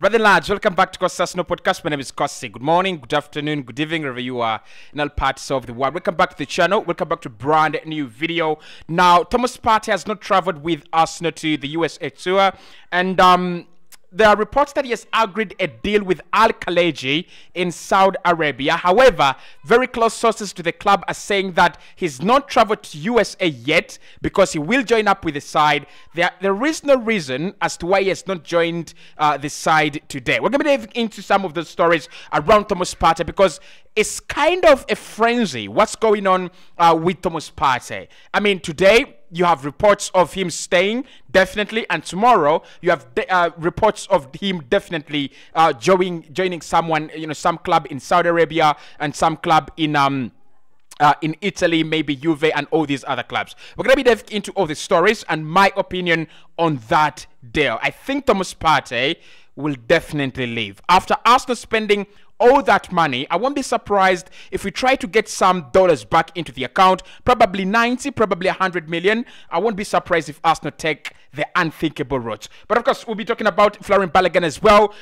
Brother lads, welcome back to Cossy Podcast. My name is Cossy. Good morning, good afternoon, good evening, wherever you are in all parts of the world. Welcome back to the channel. Welcome back to a brand new video. Now, Thomas Partey has not traveled with Arsenal to the USA tour, and there are reports that he has agreed a deal with Alkalejeeh in Saudi Arabia. However, very close sources to the club are saying that he's not traveled to USA yet because he will join up with the side. There is no reason as to why he has not joined the side today. We're going to dive into some of the stories around Thomas Partey because it's kind of a frenzy. What's going on with Thomas Partey? I mean, today you have reports of him staying, definitely, and tomorrow you have reports of him definitely joining someone, some club in Saudi Arabia and some club in Italy, maybe Juve and all these other clubs. We're going to be diving into all the stories and my opinion on that deal. I think Thomas Partey will definitely leave. After Arsenal spending all that money, I won't be surprised if we try to get some dollars back into the account, probably 90, probably 100 million. I won't be surprised if Arsenal take the unthinkable route. But of course, we'll be talking about Florian Balogun as well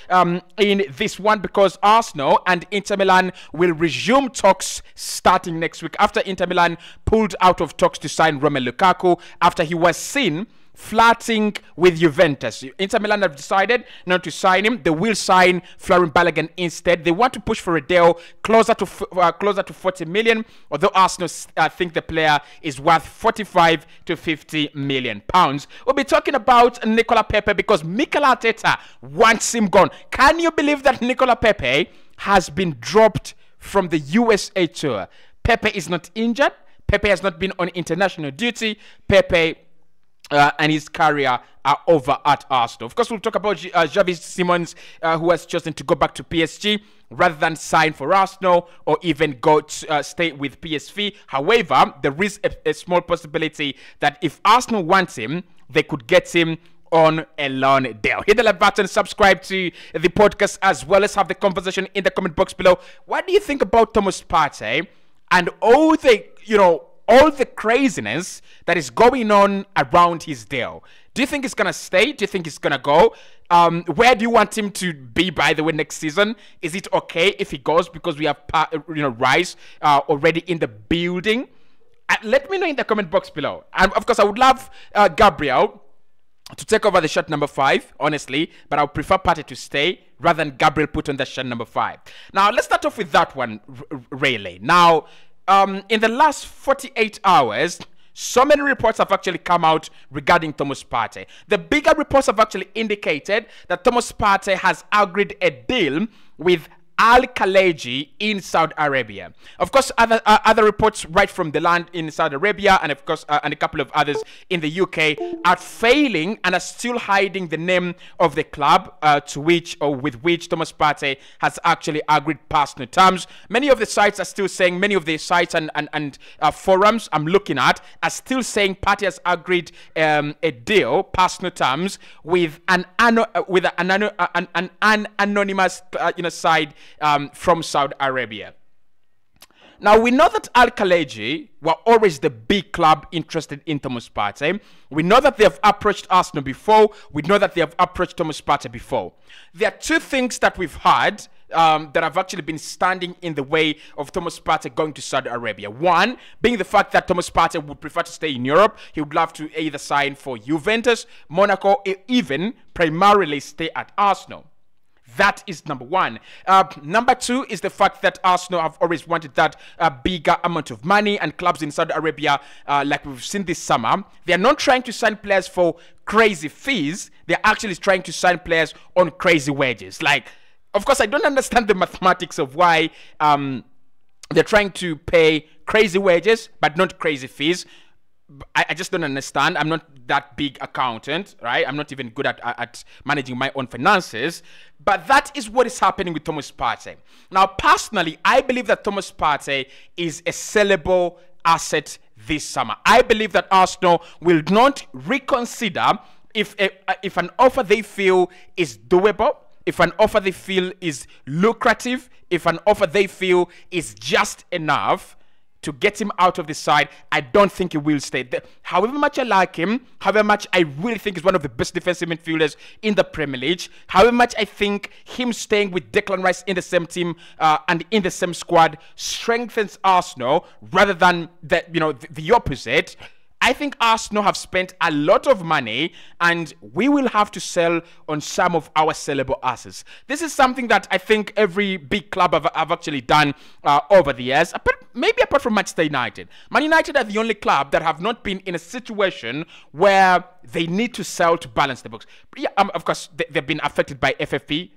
in this one, because Arsenal and Inter Milan will resume talks starting next week after Inter Milan pulled out of talks to sign Romelu Lukaku after he was seen flirting with Juventus. Inter Milan have decided not to sign him. They will sign Florian Balogun instead. They want to push for a deal closer to 40 million, although Arsenal think the player is worth 45 to 50 million pounds. We'll be talking about Nicolas Pepe because Mikel Arteta wants him gone. Can you believe that Nicolas Pepe has been dropped from the USA tour? Pepe is not injured. Pepe has not been on international duty. Pepe and his career are over at Arsenal. Of course, we'll talk about Xavi Simons, who has chosen to go back to PSG rather than sign for Arsenal or even go to stay with PSV. However, there is a small possibility that if Arsenal wants him, they could get him on a loan deal. Hit the like button, subscribe to the podcast as well as have the conversation in the comment box below. What do you think about Thomas Partey and all the craziness that is going on around his deal? Do you think he's going to stay? Do you think he's going to go? Where do you want him to be, by the way, next season? Is it okay if he goes because we have, Rice already in the building? Let me know in the comment box below. And, of course, I would love Gabriel to take over the shirt number 5, honestly, but I would prefer Partey to stay rather than Gabriel put on the shirt number 5. Now, let's start off with that one, really. Now, in the last 48 hours, so many reports have actually come out regarding Thomas Partey. The bigger reports have actually indicated that Thomas Partey has agreed a deal with Alkalejeeh in Saudi Arabia. Of course, other reports right from the land in Saudi Arabia and of course and a couple of others in the UK are failing and are still hiding the name of the club with which Thomas Partey has actually agreed personal terms. Many of the sites are still saying, many of the sites and forums I'm looking at are still saying Partey has agreed a deal, personal terms, with an anonymous side from Saudi Arabia. Now, we know that Alkalejeeh were always the big club interested in Thomas Partey. We know that they have approached Arsenal before. We know that they have approached Thomas Partey before. There are two things that we've had that have actually been standing in the way of Thomas Partey going to Saudi Arabia. One being the fact that Thomas Partey would prefer to stay in Europe. He would love to either sign for Juventus, Monaco, or even primarily stay at Arsenal. That is number one. Number two is the fact that Arsenal have always wanted that bigger amount of money, and clubs in Saudi Arabia, like we've seen this summer, they are not trying to sign players for crazy fees. They're actually trying to sign players on crazy wages. Like, of course, I don't understand the mathematics of why they're trying to pay crazy wages but not crazy fees. I just don't understand. I'm not that big accountant, right? I'm not even good at managing my own finances. But that is what is happening with Thomas Partey. Now, personally, I believe that Thomas Partey is a sellable asset this summer. I believe that Arsenal will not reconsider if an offer they feel is doable, if an offer they feel is lucrative, if an offer they feel is just enough to get him out of the side. I don't think he will stay. However much I like him, however much I really think he's one of the best defensive midfielders in the Premier League, however much I think him staying with Declan Rice in the same team and in the same squad strengthens Arsenal rather than the opposite. I think Arsenal have spent a lot of money and we will have to sell on some of our sellable assets. This is something that I think every big club have actually done over the years, maybe apart from Manchester United. Man United are the only club that have not been in a situation where they need to sell to balance the books. But yeah, of course, they've been affected by FFP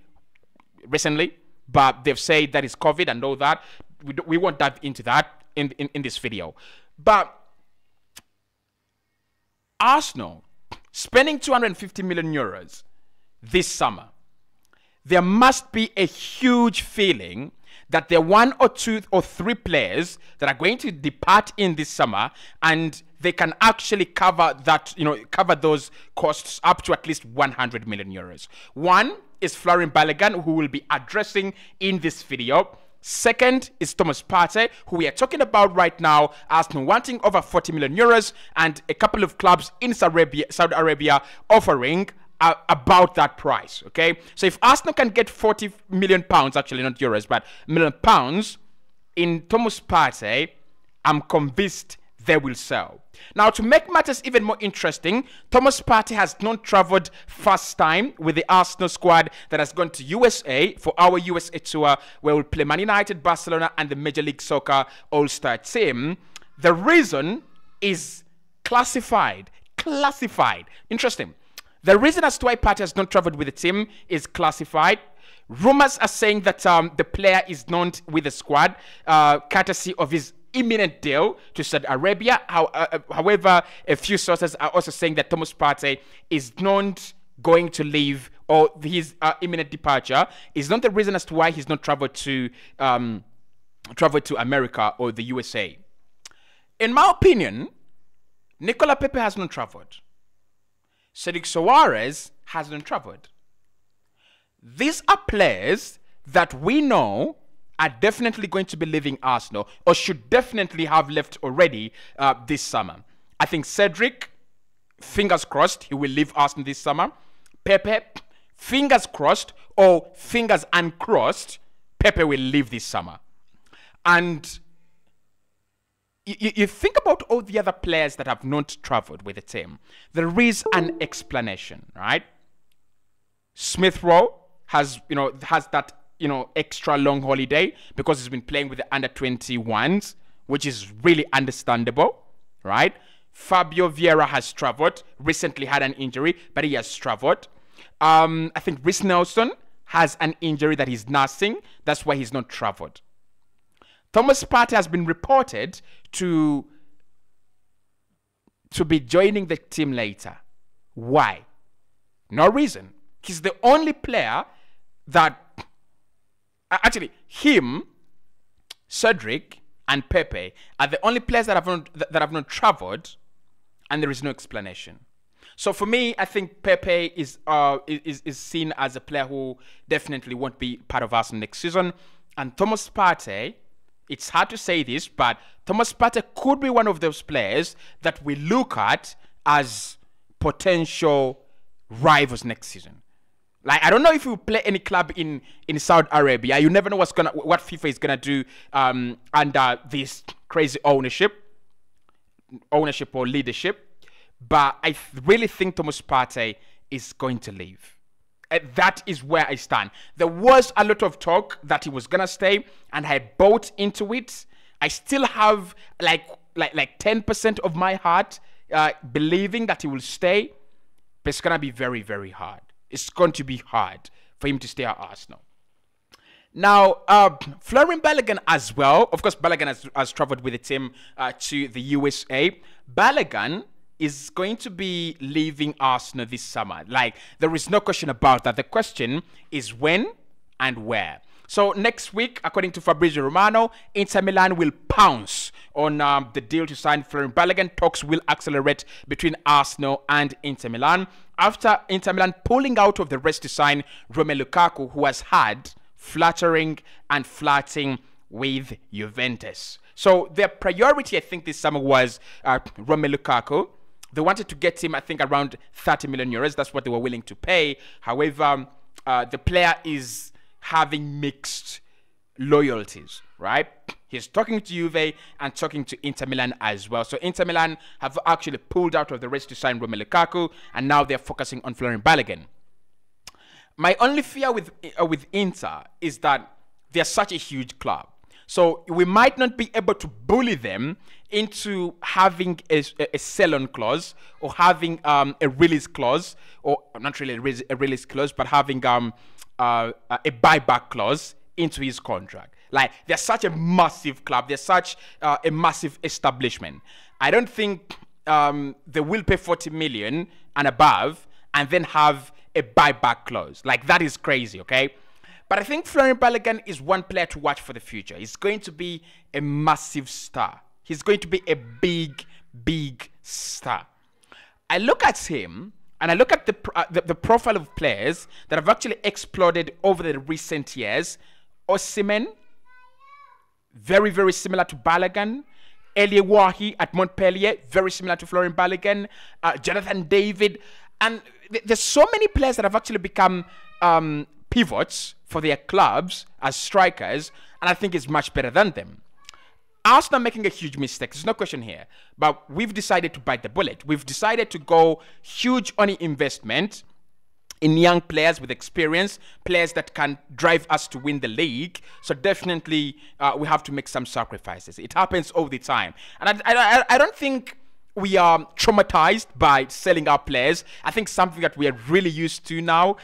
recently, but they've said that it's COVID and all that. We won't dive into that in this video. But Arsenal spending 250 million euros this summer, there must be a huge feeling that there are 1 or 2 or 3 players that are going to depart in this summer, and they can actually cover that, cover those costs up to at least 100 million euros. One is Florian Balogun, who we'll be addressing in this video. Second is Thomas Partey, who we are talking about right now. Arsenal wanting over 40 million euros, and a couple of clubs in Saudi Arabia offering about that price. Okay, so if Arsenal can get 40 million pounds, actually not euros, but million pounds in Thomas Partey, I'm convinced they will sell. Now, to make matters even more interesting, Thomas Partey has not traveled first time with the Arsenal squad that has gone to USA for our USA tour, where we'll play Man United, Barcelona, and the Major League Soccer All-Star team. The reason is classified. Interesting. The reason as to why Partey has not traveled with the team is classified. Rumors are saying that the player is not with the squad, courtesy of his imminent deal to Saudi Arabia. However, a few sources are also saying that Thomas Partey is not going to leave, or his imminent departure is not the reason as to why he's not traveled to America or the USA. In my opinion, Nicola Pepe has not traveled. Cedric Soares has not traveled. These are players that we know are definitely going to be leaving Arsenal, or should definitely have left already this summer. I think Cedric, fingers crossed, he will leave Arsenal this summer. Pepe, fingers crossed, or fingers uncrossed, Pepe will leave this summer. And you think about all the other players that have not traveled with the team. There is an explanation, right? Smith Rowe has that extra long holiday because he's been playing with the under-21s, which is really understandable, right? Fabio Vieira has traveled, recently had an injury, but he has traveled. I think Reece Nelson has an injury that he's nursing. That's why he's not traveled. Thomas Partey has been reported to be joining the team later. Why? No reason. He's the only player that actually, him, Cedric, and Pepe are the only players that have not traveled, and there is no explanation. So for me, I think Pepe is seen as a player who definitely won't be part of Arsenal next season. And Thomas Partey, it's hard to say this, but Thomas Partey could be one of those players that we look at as potential rivals next season. Like, I don't know if we play any club in Saudi Arabia. You never know what FIFA is gonna do under this crazy ownership or leadership. But I really think Thomas Partey is going to leave. That is where I stand. There was a lot of talk that he was gonna stay, and I bought into it. I still have like 10% of my heart believing that he will stay, but it's gonna be very, very hard. It's going to be hard for him to stay at Arsenal. Now, Florian Balogun as well. Of course, Balogun has traveled with the team to the USA. Balogun is going to be leaving Arsenal this summer. Like, there is no question about that. The question is when and where. So next week, according to Fabrizio Romano, Inter Milan will pounce on the deal to sign Florian Balogun. Talks will accelerate between Arsenal and Inter Milan after Inter Milan pulling out of the race to sign Romelu Lukaku, who has had flattering and flirting with Juventus. So their priority, I think, this summer was Romelu Lukaku. They wanted to get him, I think, around 30 million euros. That's what they were willing to pay. However, the player is having mixed loyalties, right? He's talking to Juve and talking to Inter Milan as well. So Inter Milan have actually pulled out of the race to sign Romelu Lukaku, and now they're focusing on Florian Balogun. My only fear with Inter is that they're such a huge club. So we might not be able to bully them into having a sell-on clause or having a release clause, or not really a release clause, but having a buyback clause into his contract. Like, they're such a massive club. They're such a massive establishment. I don't think they will pay 40 million and above and then have a buyback clause. Like, that is crazy, okay? But I think Florian Balogun is one player to watch for the future. He's going to be a massive star. He's going to be a big, big star. I look at him and I look at the profile of players that have actually exploded over the recent years. Osimhen, very, very similar to Balogun. Elie Wahi at Montpellier, very similar to Florian Balogun. Jonathan David. And there's so many players that have actually become pivots for their clubs as strikers, and I think it's much better than them. Arsenal making a huge mistake, there's no question here, but we've decided to bite the bullet. We've decided to go huge on investment in young players with experience, players that can drive us to win the league. So definitely we have to make some sacrifices. It happens all the time, and I don't think we are traumatized by selling our players. I think something that we are really used to now.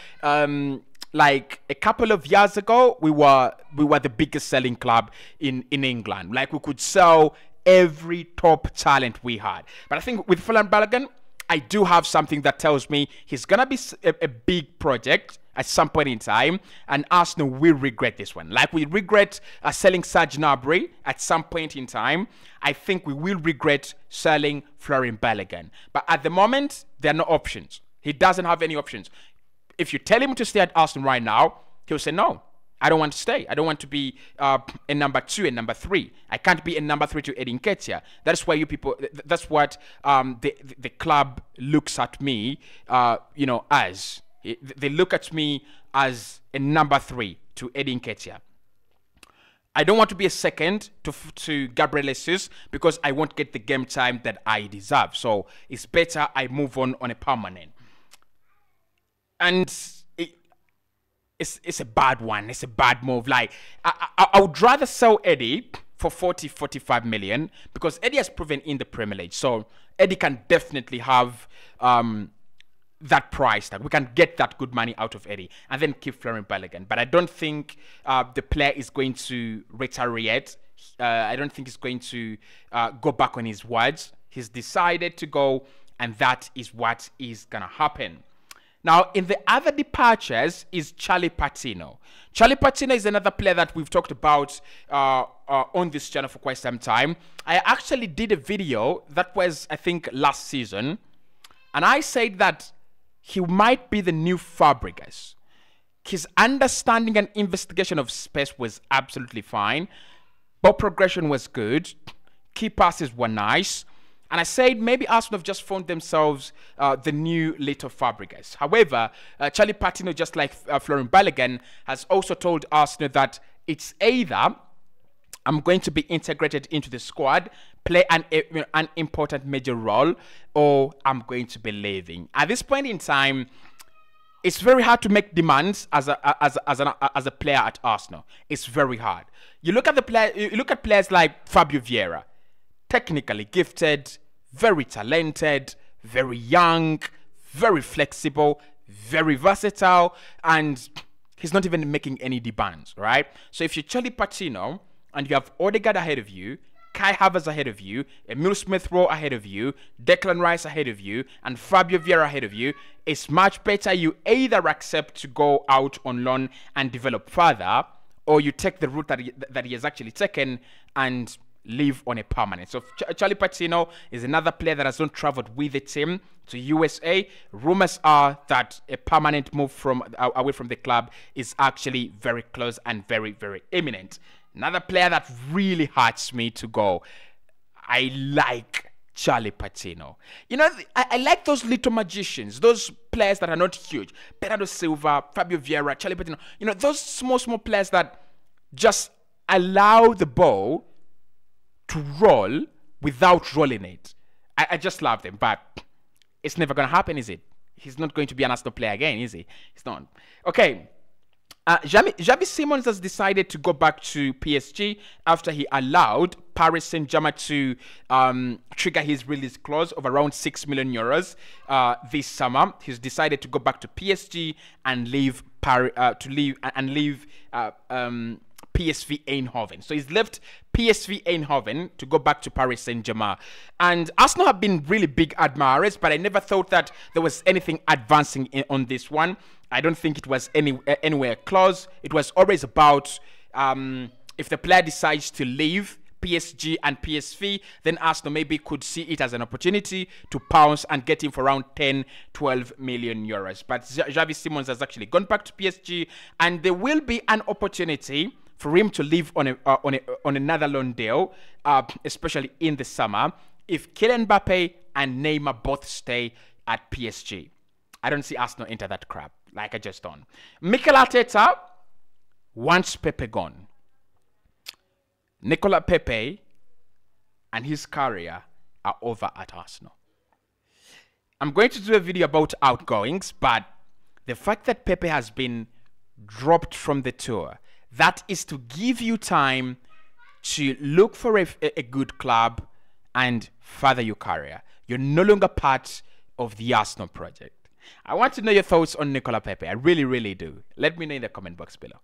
Like a couple of years ago, we were the biggest selling club in England. Like, we could sell every top talent we had. But I think with Florian Balogun, I do have something that tells me he's gonna be a big project at some point in time, and Arsenal will regret this one. Like, we regret selling Serge Gnabry at some point in time. I think we will regret selling Florian Balogun. But at the moment, there are no options. He doesn't have any options. If you tell him to stay at Arsenal right now, he'll say, no, I don't want to stay. I don't want to be a number 2 and number 3. I can't be a number 3 to Edin Nketiah. That's why you people, that's what the club looks at me, you know, as. They look at me as a number 3 to Edin Nketiah. I don't want to be a second to Gabriel Jesus because I won't get the game time that I deserve. So it's better I move on a permanent. And it's a bad one. It's a bad move. Like, I would rather sell Eddie for 40, 45 million because Eddie has proven in the Premier League. So Eddie can definitely have that price tag. We can get that good money out of Eddie and then keep Florian Balogun. But I don't think the player is going to retaliate. I don't think he's going to go back on his words. He's decided to go, and that is what is going to happen. Now, in the other departures is Charlie Patino. Charlie Patino is another player that we've talked about on this channel for quite some time. I actually did a video that was, I think, last season. And I said that he might be the new Fabregas. His understanding and investigation of space was absolutely fine. Ball progression was good. Key passes were nice. And I said maybe Arsenal have just found themselves the new little Fabregas. However, Charlie Patino, just like Florian Balogun, has also told Arsenal that it's either I'm going to be integrated into the squad, play an important major role, or I'm going to be leaving. At this point in time, it's very hard to make demands as a player at Arsenal. It's very hard. You look at players like Fabio Vieira, technically gifted, very talented, very young, very flexible, very versatile, and he's not even making any demands, right? So if you're Charlie Patino and you have Odegaard ahead of you, Kai Havertz ahead of you, Emile Smith-Rowe ahead of you, Declan Rice ahead of you, and Fabio Vieira ahead of you, it's much better you either accept to go out on loan and develop further, or you take the route that he has actually taken and live on a permanent. So Charlie Patino is another player that has not traveled with the team to USA. Rumors are that a permanent move away from the club is actually very close and very, very imminent. Another player that really hurts me to go. I like Charlie Patino. You know, I like those little magicians, those players that are not huge. Bernardo Silva, Fabio Vieira, Charlie Patino. You know, those small players that just allow the ball to roll without rolling it. I just love them, but it's never going to happen, is it? He's not going to be an Arsenal player again, is he? He's not. Okay. Xavi Simons has decided to go back to PSG after he allowed Paris Saint-Germain to trigger his release clause of around 6 million euros this summer. He's decided to go back to PSG and leave PSV Eindhoven. So he's left PSV Eindhoven to go back to Paris Saint-Germain. And Arsenal have been really big admirers, but I never thought that there was anything advancing on this one. I don't think it was anywhere close. It was always about if the player decides to leave PSG and PSV, then Arsenal maybe could see it as an opportunity to pounce and get him for around 10-12 million euros. But Xavi Simons has actually gone back to PSG, and there will be an opportunity for him to leave on another loan deal, especially in the summer, if Kylian Mbappe and Neymar both stay at PSG. I don't see Arsenal enter that crap. Like I just don't. Mikel Arteta wants Pepe gone. Nicola Pepe and his career are over at Arsenal. I'm going to do a video about outgoings, but the fact that Pepe has been dropped from the tour, that is to give you time to look for a good club and further your career. You're no longer part of the Arsenal project. I want to know your thoughts on Nicola Pepe. I really, really do. Let me know in the comment box below.